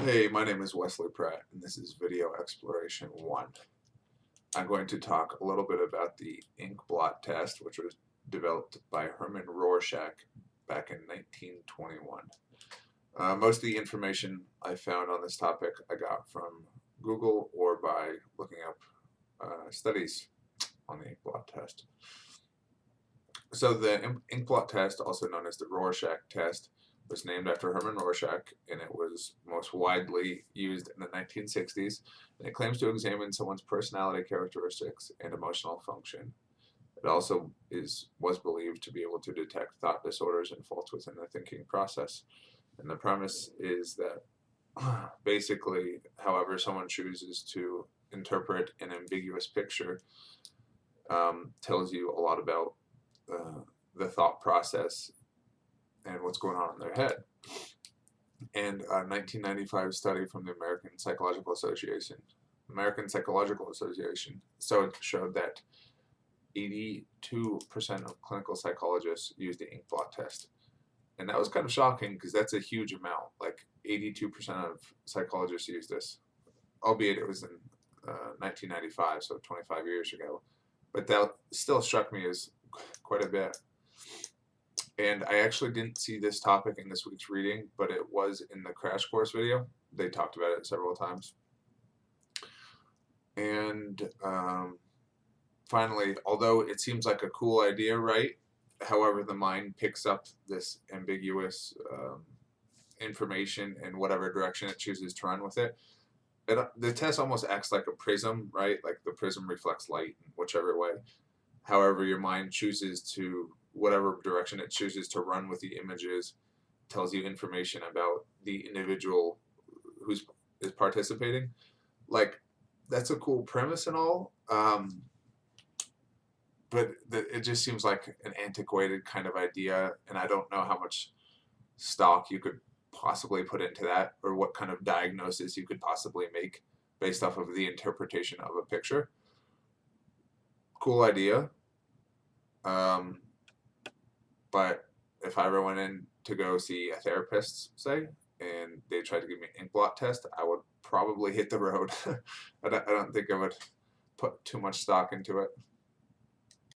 Hey, my name is Wesley Pratt, and this is Video Exploration 1. I'm going to talk a little bit about the ink blot test, which was developed by Herman Rorschach back in 1921. Most of the information I found on this topic I got from Google or by looking up studies on the ink blot test. So the ink blot test, also known as the Rorschach test, was named after Herman Rorschach, and it was most widely used in the 1960s. And it claims to examine someone's personality characteristics and emotional function. It also was believed to be able to detect thought disorders and faults within the thinking process. And the premise is that basically, however someone chooses to interpret an ambiguous picture, tells you a lot about uh, the thought process and what's going on in their head. And a 1995 study from the American Psychological Association, so it showed that 82% of clinical psychologists use the ink blot test. And that was kind of shocking because that's a huge amount. Like 82% of psychologists use this, albeit it was in 1995, so 25 years ago. But that still struck me as quite a bit. And I actually didn't see this topic in this week's reading, but it was in the crash course video. They talked about it several times. And finally, although it seems like a cool idea, right? However, the mind picks up this ambiguous information in whatever direction it chooses to run with it. The test almost acts like a prism, right? Like the prism reflects light in whichever way. However, your mind chooses to, whatever direction it chooses to run with the images, tells you information about the individual who's is participating. Like, that's a cool premise and all, but it just seems like an antiquated kind of idea, and I don't know how much stock you could possibly put into that, or what kind of diagnosis you could possibly make based off of the interpretation of a picture. Cool idea. Um, but if I ever went in to go see a therapist, say, and they tried to give me an ink blot test, I would probably hit the road. I don't think I would put too much stock into it.